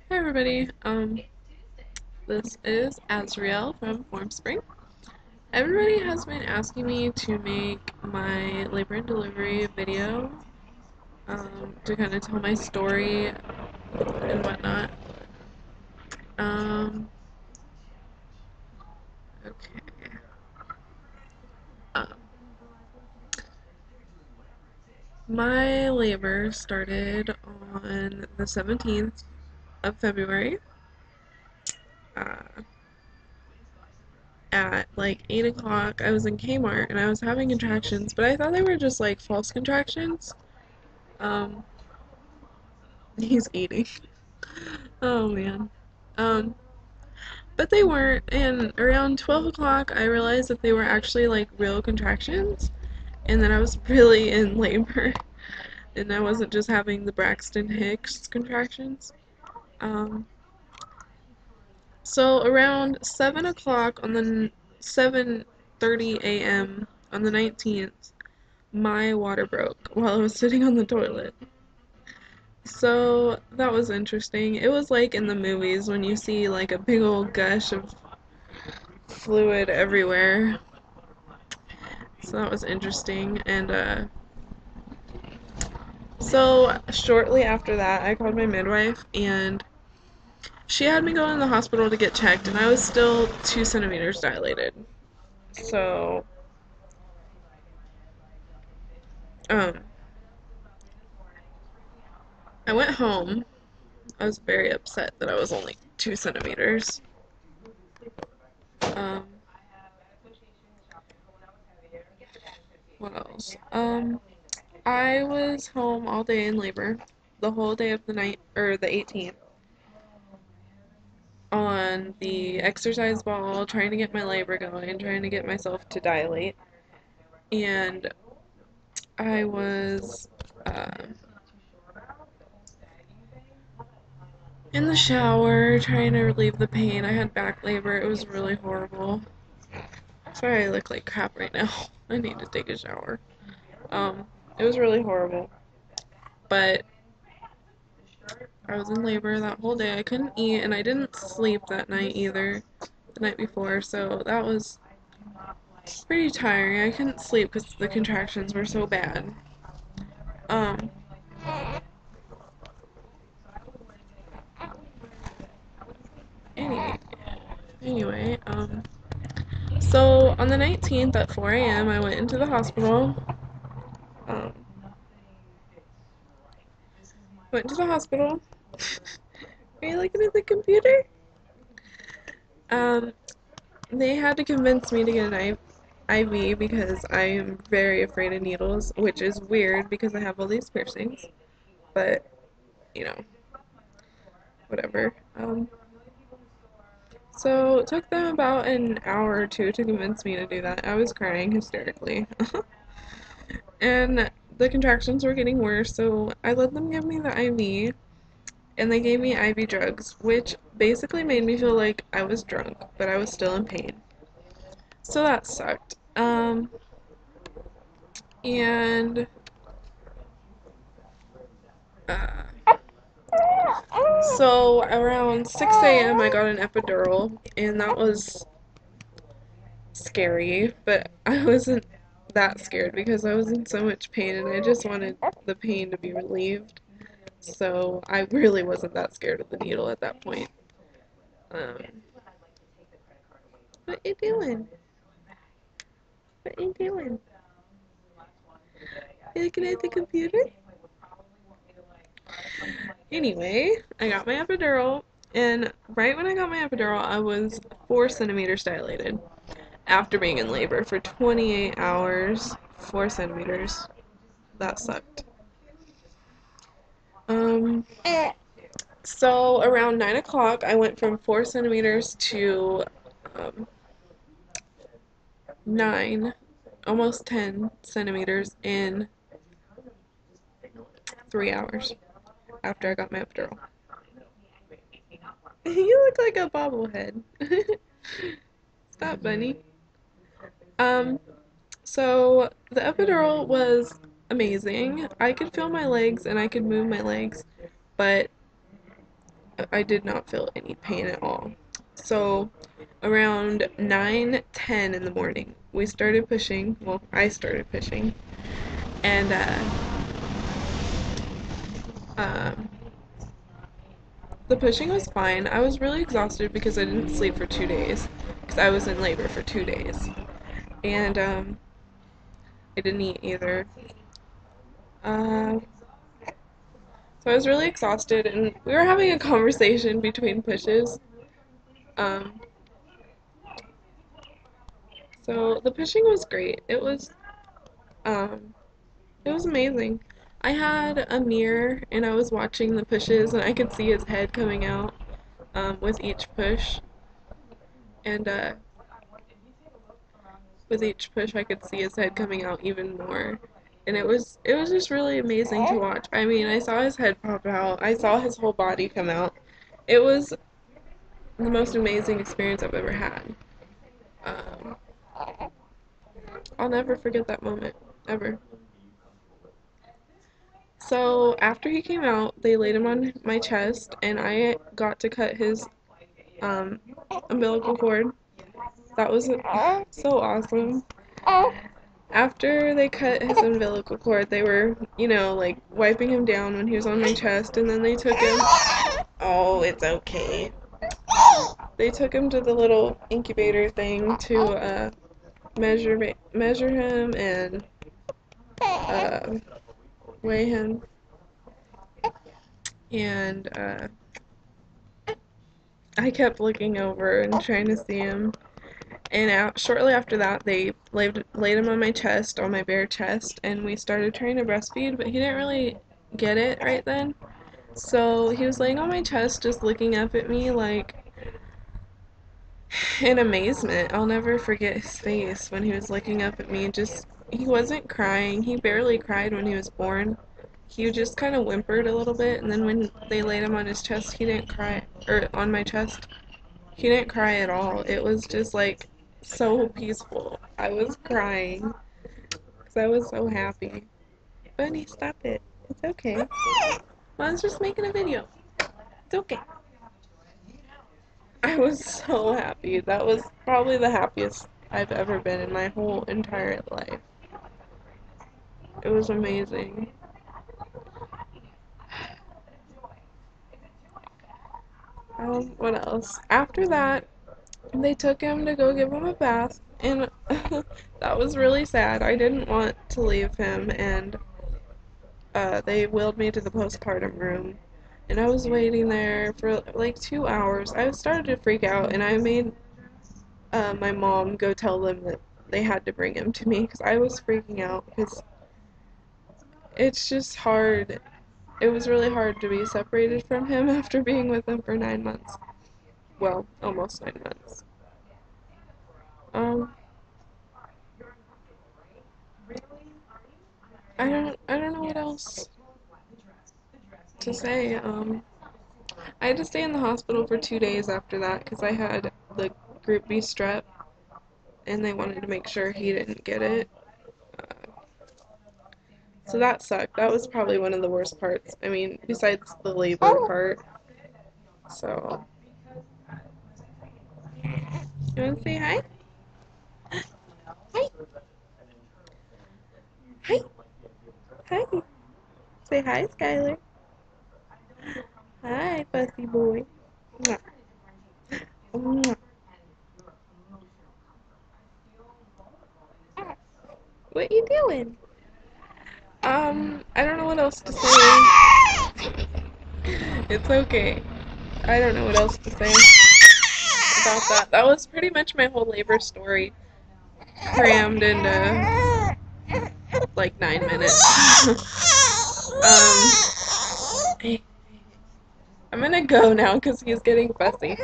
Hi everybody, this is Azriel from Formspring. Everybody has been asking me to make my labor and delivery video to kind of tell my story and whatnot. Um, okay. Um, my labor started on the 17th of February uh, at like 8 o'clock. I was in Kmart and I was having contractions, but I thought they were just like false contractions. Um, he's eating. Oh man. Um, but they weren't, and around 12 o'clock I realized that they were actually like real contractions, and that I was really in labor, and I wasn't just having the Braxton Hicks contractions. Um, so around 7 o'clock on the 7:30 a.m. on the 19th, my water broke while I was sitting on the toilet. So that was interesting. It was like in the movies when you see like a big old gush of fluid everywhere. So that was interesting. And so shortly after that, I called my midwife and she had me go in the hospital to get checked, and I was still 2 centimeters dilated. So, um, I went home. I was very upset that I was only 2 centimeters. Um, what else? I was home all day in labor, the whole day of the night, or the 18th, on the exercise ball, trying to get my labor going, trying to get myself to dilate. And I was in the shower trying to relieve the pain. I had back labor. It was really horrible. Sorry I look like crap right now. I need to take a shower. It was really horrible. But I was in labor that whole day. I couldn't eat, and I didn't sleep that night either, the night before, so that was pretty tiring. I couldn't sleep because the contractions were so bad. Um, anyway, anyway, so on the 19th at 4 a.m., I went into the hospital. Um, went to the hospital. Are you looking at the computer? Um, they had to convince me to get an IV because I am very afraid of needles, which is weird because I have all these piercings. But, you know, whatever. So it took them about an hour or two to convince me to do that. I was crying hysterically. And the contractions were getting worse, so I let them give me the IV, and they gave me IV drugs, which basically made me feel like I was drunk, but I was still in pain. So that sucked. And uh, so around 6 a.m. I got an epidural, and that was scary, but I wasn't that scared because I was in so much pain and I just wanted the pain to be relieved. So I really wasn't that scared of the needle at that point. Um, what you doing? What you doing? You looking at the computer? Anyway, I got my epidural, and right when I got my epidural, I was 4 centimeters dilated after being in labor for 28 hours. 4 centimeters. That sucked. Um, so around 9 o'clock, I went from 4 centimeters to um, 9, almost 10 centimeters in 3 hours after I got my epidural. You look like a bobblehead. Stop, bunny. Um, so the epidural was amazing. I could feel my legs and I could move my legs, but I did not feel any pain at all. So around 9:10 in the morning, we started pushing. Well, I started pushing, and um, the pushing was fine. I was really exhausted because I didn't sleep for 2 days because I was in labor for 2 days, and I didn't eat either. Uh, so I was really exhausted, and we were having a conversation between pushes. Um, so the pushing was great. Um, It was amazing. I had a mirror and I was watching the pushes and I could see his head coming out with each push. And with each push I could see his head coming out even more. And it was just really amazing to watch. I mean, I saw his head pop out. I saw his whole body come out. It was the most amazing experience I've ever had. Um, I'll never forget that moment, ever. So after he came out, they laid him on my chest, and I got to cut his um, umbilical cord. That was so awesome. After they cut his umbilical cord, they were, like wiping him down when he was on my chest, and then they took him. Oh, it's okay. They took him to the little incubator thing to measure him and uh, weigh him, and I kept looking over and trying to see him. And shortly after that, they laid him on my chest, on my bare chest, and we started trying to breastfeed, but he didn't really get it right then. So he was laying on my chest, just looking up at me, like, in amazement. I'll never forget his face when he was looking up at me. He wasn't crying. He barely cried when he was born. He just kind of whimpered a little bit, and then when they laid him on his chest, he didn't cry, or on my chest, he didn't cry at all. It was just like so peaceful. I was crying because I was so happy. Bunny, stop it. It's okay. I was just making a video. It's okay. I was so happy. That was probably the happiest I've ever been in my whole entire life. It was amazing. What else? After that, they took him to go give him a bath, and that was really sad. I didn't want to leave him, and they wheeled me to the postpartum room, and I was waiting there for like 2 hours. I started to freak out, and I made my mom go tell them that they had to bring him to me because I was freaking out because it's just hard. It was really hard to be separated from him after being with him for 9 months. Well, almost 9 months. Um, I don't know what else to say. I had to stay in the hospital for 2 days after that because I had the group B strep, and they wanted to make sure he didn't get it. So that sucked. That was probably one of the worst parts. I mean, besides the labor part. So, you want to say hi? Hi. Hi. Hi. Say hi, Skylar. Hi, fussy boy. Mwah. Mwah. What you doing? I don't know what else to say. It's okay. I don't know what else to say about that. That was pretty much my whole labor story, crammed into like 9 minutes. um, hey, I'm gonna go now because he's getting fussy.